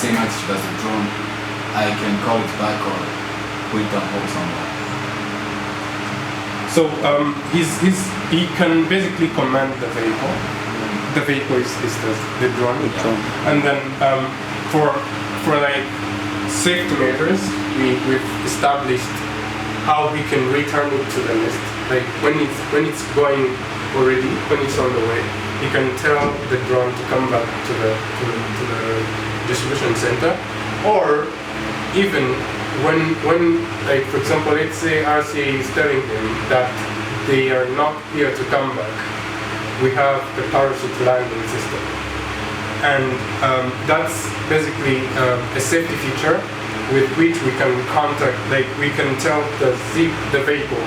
same altitude as the drone, I can call it back or put it on hold somewhere. So he can basically command the vehicle. The vehicle is the drone. And then for like safety measures, we've established how we can return it to the nest. Like when it's going already, when it's on the way, you can tell the drone to come back to the distribution center, or even when like for example, let's say RCA is telling them that they are not here to come back, we have the parachute landing system, and that's basically a safety feature with which we can contact, like we can tell the vehicle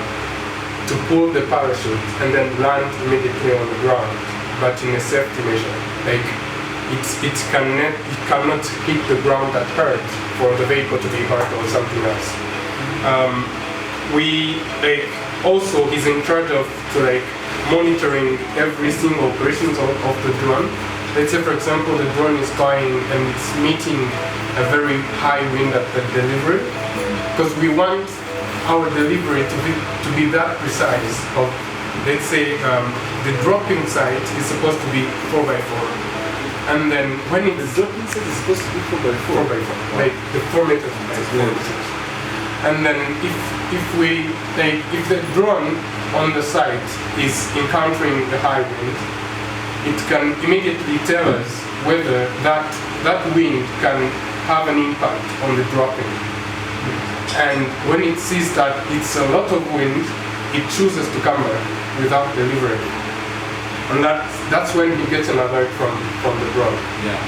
to pull the parachute and then land immediately on the ground, but in a safety measure. Like it cannot hit the ground that hurt for the vehicle to be hurt or something else. Also he's in charge of monitoring every single operations of the drone. Let's say for example the drone is going and it's meeting a very high wind at the delivery, because we want our delivery to be that precise. Of let's say the dropping site is supposed to be 4x4. And then when it's dropping site is supposed to be 4x4. 4x4, like the 4 meters. And then if the drone on the site is encountering the high wind, it can immediately tell us whether that wind can have an impact on the dropping. And when it sees that it's a lot of wind, it chooses to come back without delivering. And that's when he gets an alert from the drone. Yeah.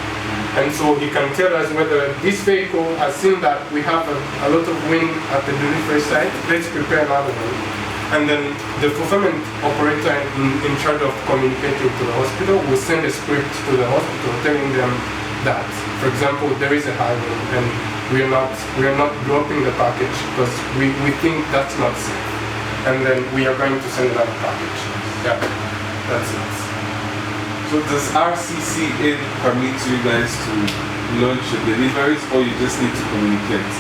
And so he can tell us whether this vehicle has seen that we have a lot of wind at the delivery site, let's prepare another one. And then the fulfillment operator in charge of communicating to the hospital will send a script to the hospital telling them that, for example, there is a high wind and we are not dropping the package because we think that's not safe. And then we are going to send another package. Yeah. That's it. So does RCCA permit you guys to launch your deliveries, or you just need to communicate?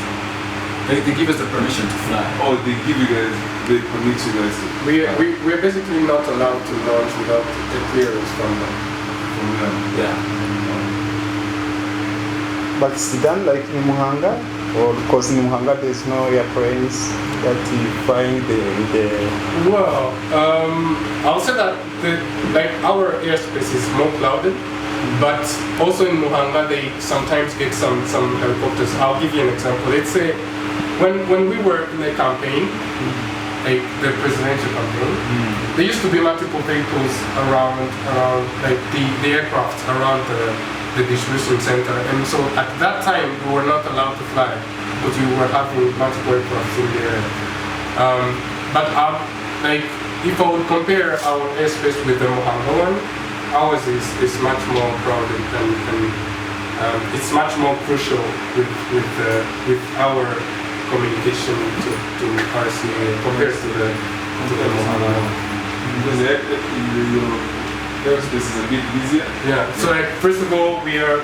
They give us the permission to fly. Oh, they permit you guys to we're basically not allowed to launch without a clearance from them. Yeah. But it's done like in Muhanga? Or because in Muhanga there's no airplanes that you find the... Well, I'll say that our airspace is more clouded, but also in Muhanga they sometimes get some helicopters. I'll give you an example. Let's say when we were in the campaign, like the presidential campaign, there used to be multiple vehicles around like the aircraft around the distribution center, and so at that time we were not allowed to fly, but we were having multiple aircraft in the air. But like if I would compare our airspace with the Muhanga one, ours is much more crowded and it's much more crucial with our communication to RCA compared to the Muhanga one. Because airspace is a bit easier. Yeah. So like first of all, we are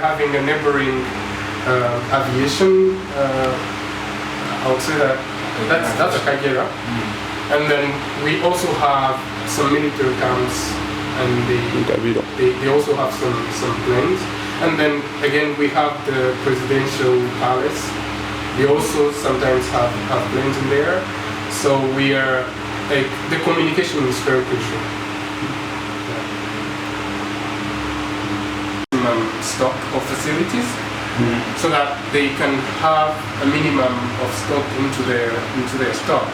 having a neighboring aviation. I would say that's a Kagera, and then we also have some military camps, and they also have some planes, and then again we have the presidential palace. We also sometimes have planes in there, so we are like the communication is very crucial. Stock of facilities, so that they can have a minimum of stock into their stock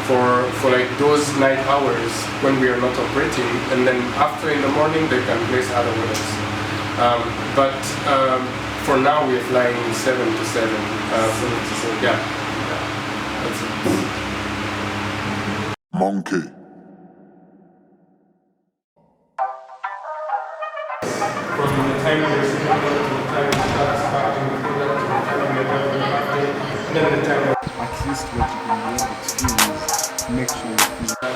for like those night hours when we are not operating, and then after in the morning they can place other orders. But for now we are flying 7 to 7. 7 to 7. Yeah. That's it. Monkey. From the time we're sitting to the time we start starting the product to the time we're delivering, and then the time at least what you can be able to do is make sure you feel.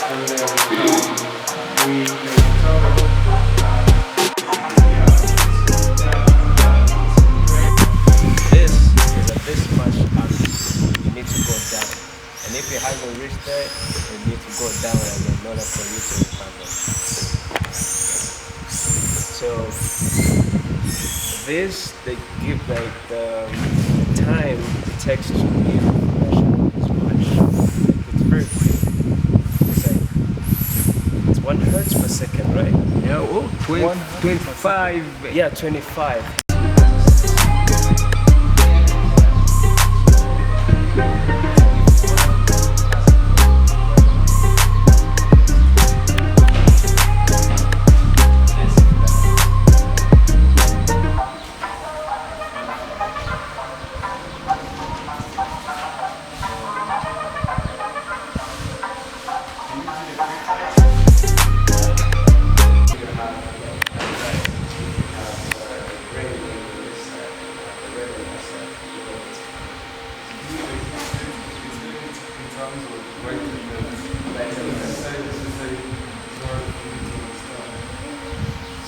And then we tell them there, you need to go down again in order for you to recover. So this, they give like the time it takes to give information is much, it's very quick. It's like, it's 1 hertz per second, right? Yeah, oh, 25. Yeah, 25.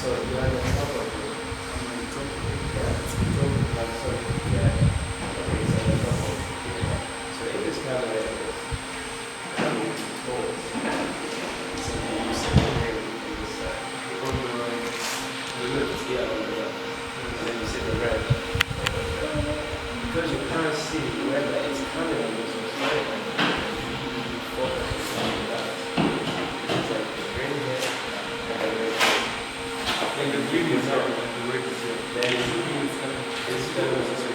So you are the top of it. Yeah, it's the top of it. So yeah. Okay, so the top of it. So in this kind of like this, so you see here in this side. On the right. The left, yeah, on the left. And then you see the red. Because you can't see whether it's coming on this side, you focus on that. It's like the green here and the red. And the green is out and the red is here. Then the green is coming. It's better to say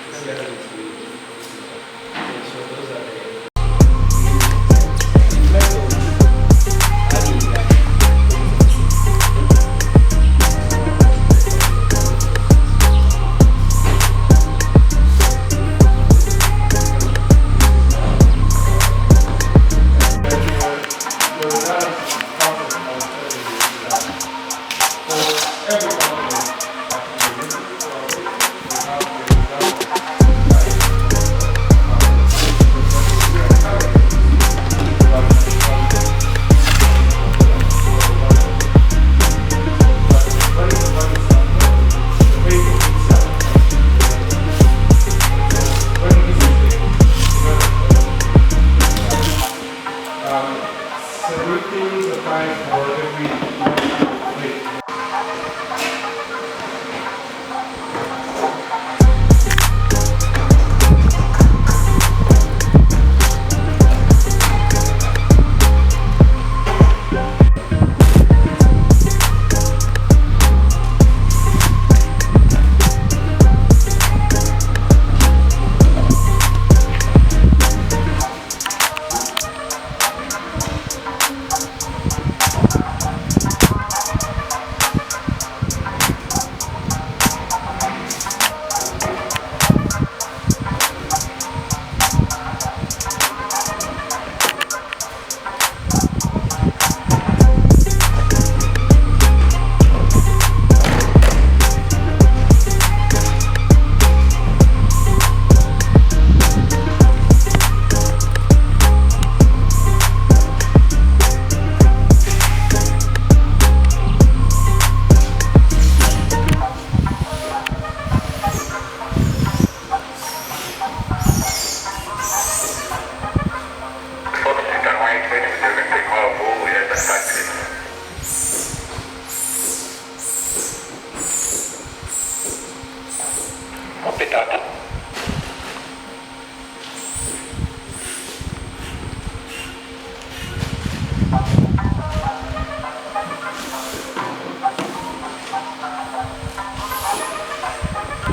it's better to say. Okay, so those are the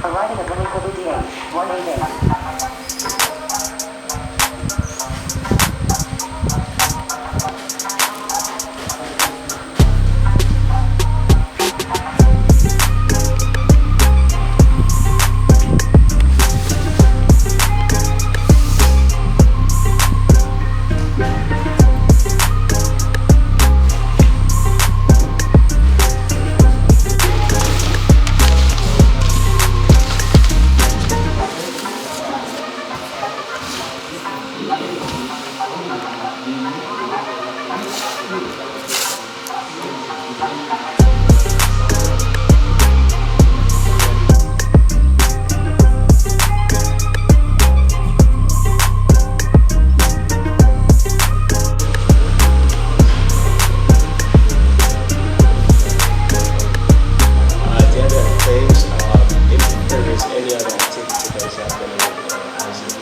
Arriving at WWDH 188. other activity that is happening as in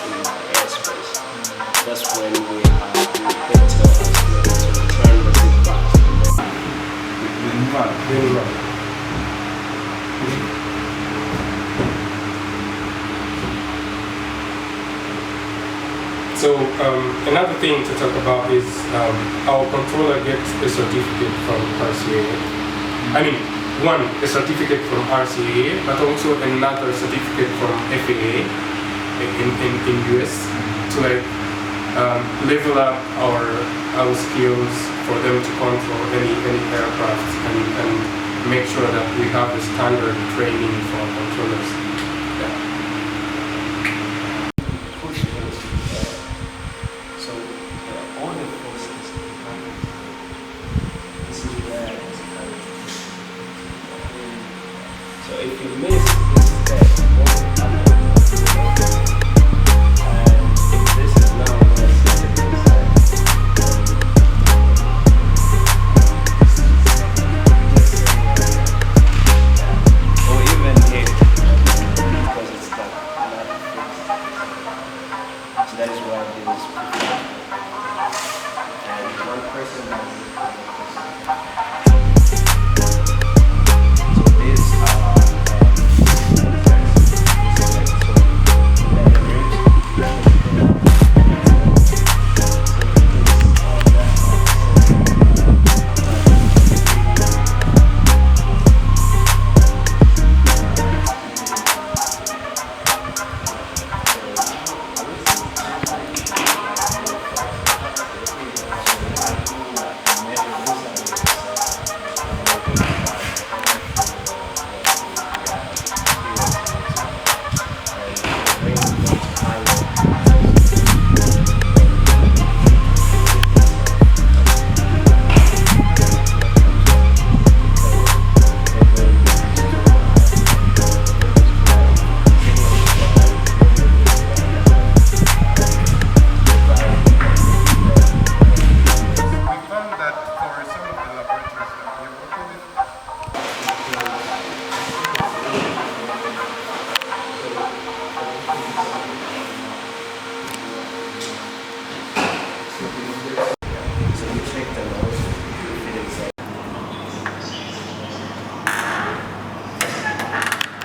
in airspace. That's when we hit to return the zip back. So another thing to talk about is our controller gets a certificate from RCAA. I mean, one, a certificate from RCAA, but also another certificate from FAA in US to like level up our skills for them to control any aircraft and make sure that we have the standard training for our controllers. Yeah. So all the forces happen. This is where it's coming. So if you miss this step, what will happen? And if this is now where system is or even hit because it's like not fixed. So that is why it is preferred. And one person has so these are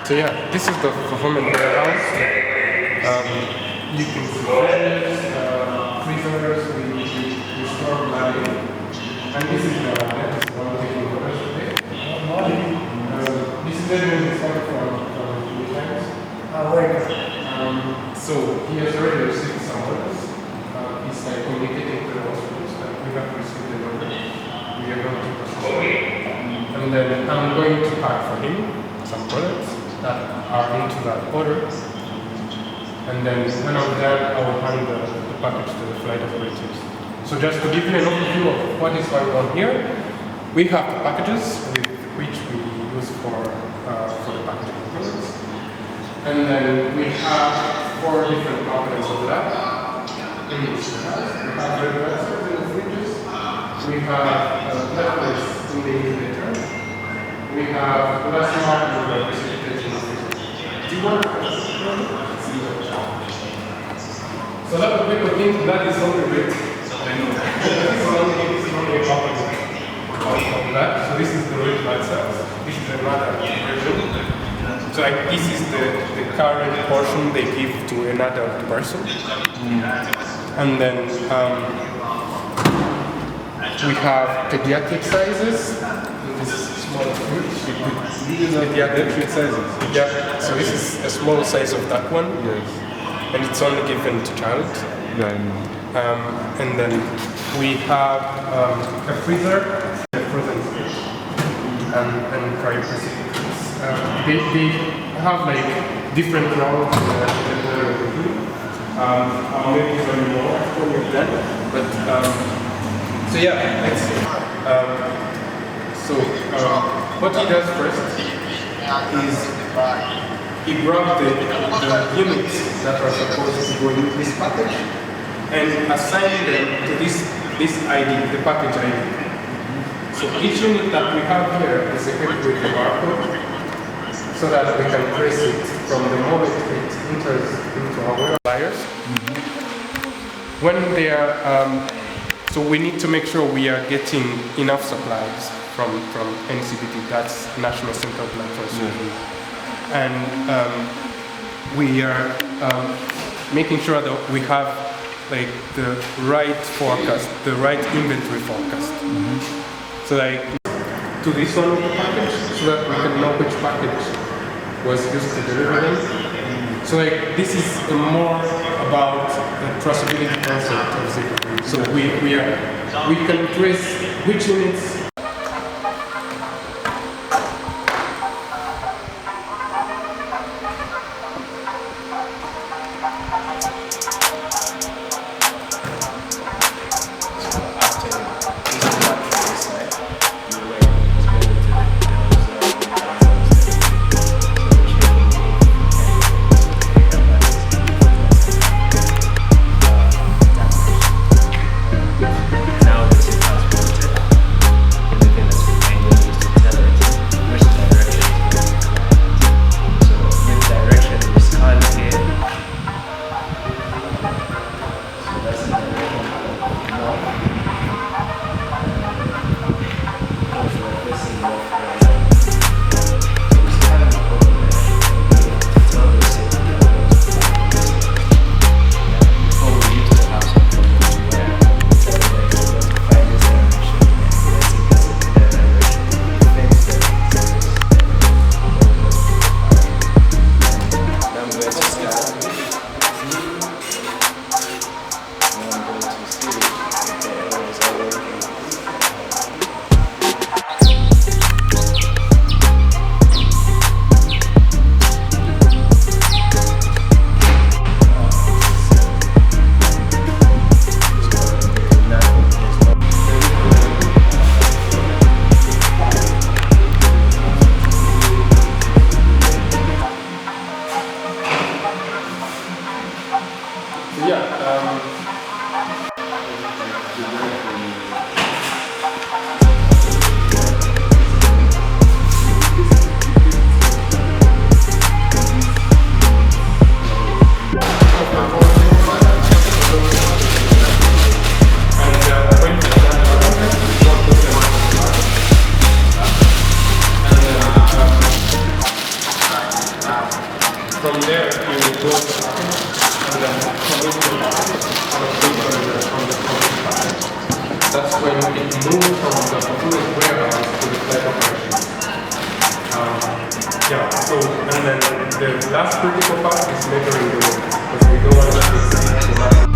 So yeah, this is the performance warehouse. You can see fridges, freezers, we store lighting. And this is the latest one taking orders today. This is everything is coming from Philippines. So he has already received some orders. He's like communicating to the hospitals that we have received the order. We are going to process it. And then I'm going to pack for him some products that are into that order, and then when I'm done, I will hand the package to the flight operators. So just to give you an overview of what is going on here, we have the packages with which we use for the packaging components, and then we have 4 different components of that. In each house, we have the reversers in the fridges, we have levels in the incubator, we have plasma and the precipitation. Do you want to so a lot of people think that is only great. This is only a component of that. So this is the red blood cells. This is another version. So like this is the current portion they give to an adult person. And then we have pediatric sizes. This is small fridge. These are pediatric sizes. Yeah, so this is a small size of that one. Yes. And it's only given to child. Yeah, I know. And then we have a freezer, a frozen fish, and dry precipitates. They have like different roles in the review. I'll maybe tell you more after we're done. But so yeah, let's see. What he does first is he grabbed the units that are supposed to go in this package and assign them to this ID, the package ID. So each unit that we have here is equipped with the barcode so that we can trace it from the moment it enters into our suppliers. When they are, so we need to make sure we are getting enough supplies from NCBT, that's National Center of Blood Transfusion, and we are making sure that we have like the right forecast, the right inventory forecast. So like to this one of the package, so that we can know which package was used to deliver them. So like this is more about the traceability concept of Zipline. So we can trace which units. From there, you will go to the and then commit to the package. That's when it moves from the fulfillment warehouse to the flight operation. So, and then the last critical part is measuring the weight, because we don't want to exceed the maximum.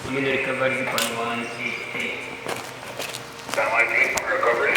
I'm in the recovery Zipline 188. Sound like me? Recovery.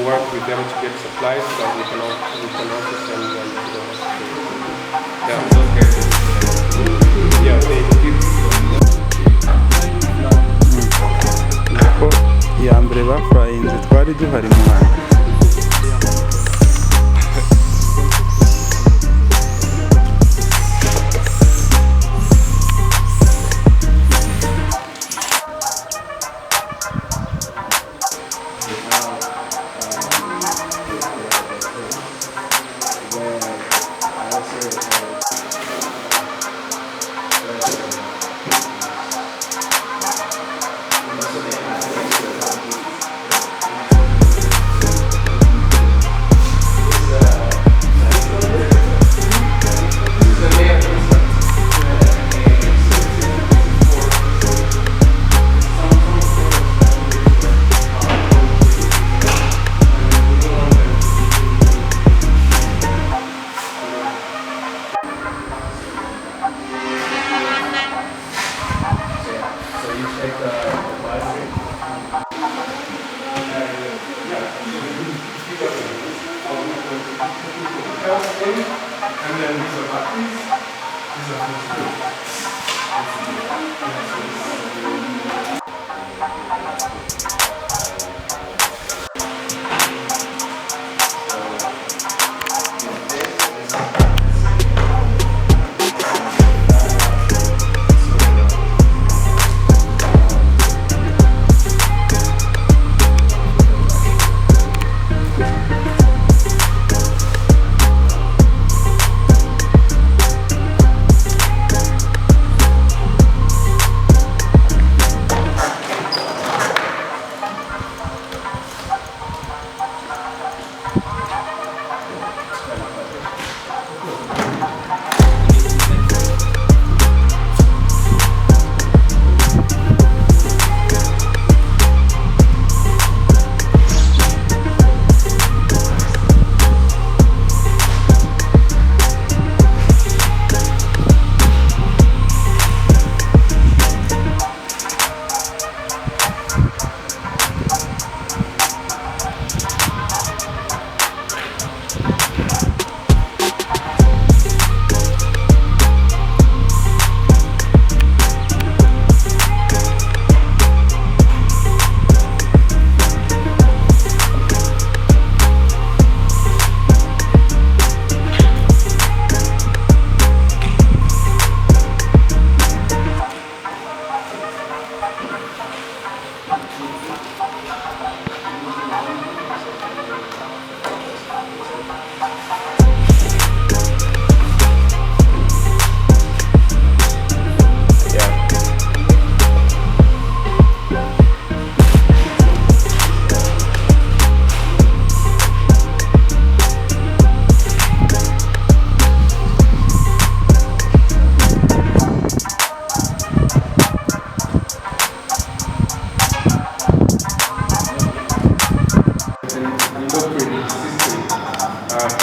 work with them to get supplies so that we can also send them to the yeah, they give ko iya mbere bafurayinze twari duhari Muhanga. and then these are batteries, these are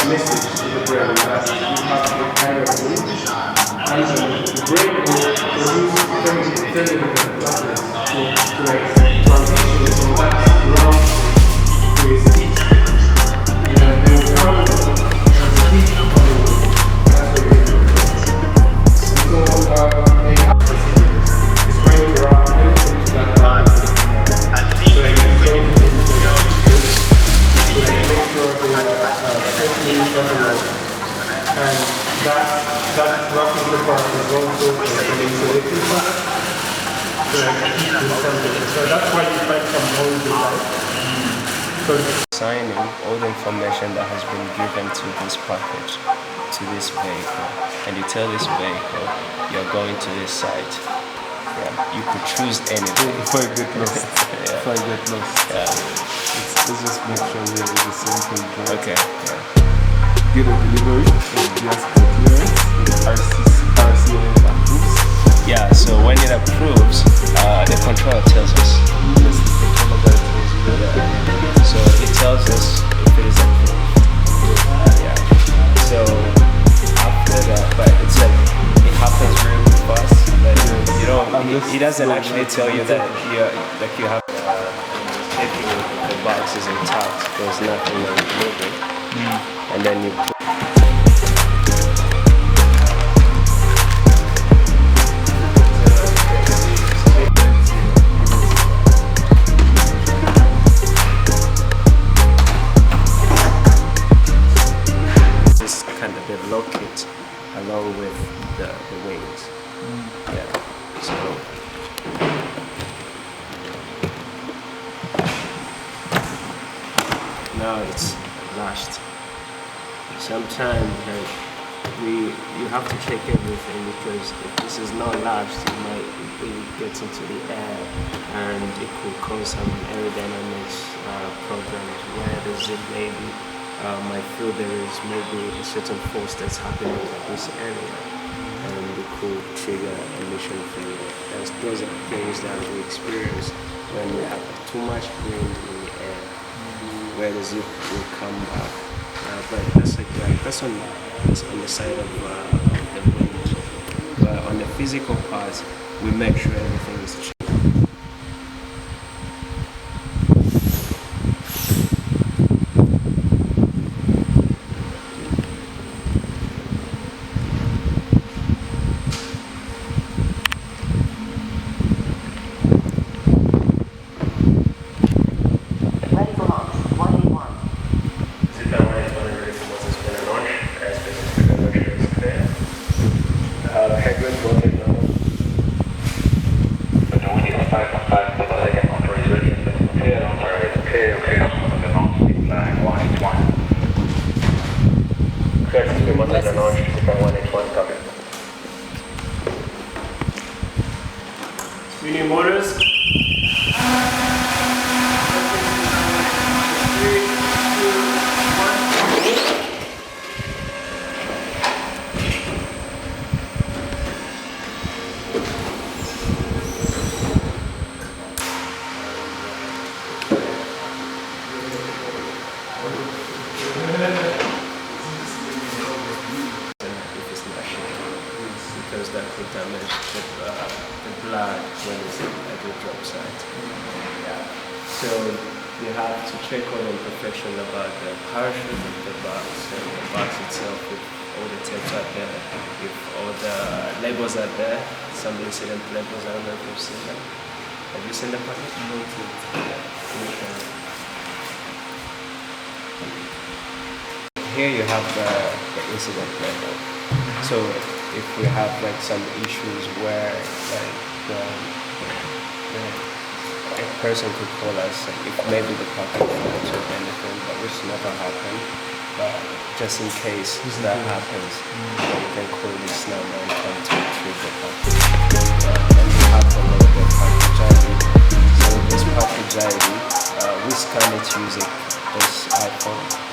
message to the brain that you have the kind of mood, and the brain will produce chemical process to like transition from that ground to a state. And then they will come as a heat on the road. That's what we do. So a house is going to run anything to that house. So like it's going to make sure and that roughly the part is also an insulating part to keep the temperature. So that's why you find some holes in life. Signing all the information that has been given to this package, to this vehicle, and you tell this vehicle you're going to this site. Yeah, you could choose anything. If I get lost. Yeah. If I get lost. Yeah. Let's just make sure we are on the same page, right? Okay. Yeah. Get a delivery of gas clearance with RCA approves. Yeah, so when it approves, the controller tells us. Yes, the controller guy tells you that. Yeah. So it tells us if it is approved. Yeah. So after that, but it's like it happens really fast. Like, Yes. you know, he doesn't actually tell you that you have everything. box is intact, there's nothing moving, and then you put just kind of lock it along with the wings. Yeah. So now it's lashed. Sometimes you have to check everything, because if this is not lashed, it get into the air and it could cause some aerodynamics problems where the zip maybe might feel there is maybe a certain force that's happening in this area, and it could trigger emission failure. Those are things that we experience when we have too much wind in the air, where the zip will come back. But that's on the side of the wind. But on the physical part, we make sure everything is checked. Ready for launch. 181. Zipline 181 ready for motor spin and launch. Airspace is clear, motion is clear. Headwind rotate now. The wind is 5.5 per second. Motor is ready. Clear on target. Clear. The launch Zipline 181. Clear to be motor and launch. Zipline 181 copy. Spinning motors. If it's not shaking, because that could damage the blood when it's at the drop site. So you have to check all imperfection about the parachute of the box and the box itself, if all the tapes are there, if all the labels are there, some incident labels. I don't know if you've seen them. Have you seen the package? Here you have the incident level. So if we have like some issues where like a person could call us, if maybe the package fails or anything, but which never happened. But just in case that happens, you can call this number and come to retrieve the package. And we have the logo package ID. So this package ID, we scan it using this iPhone.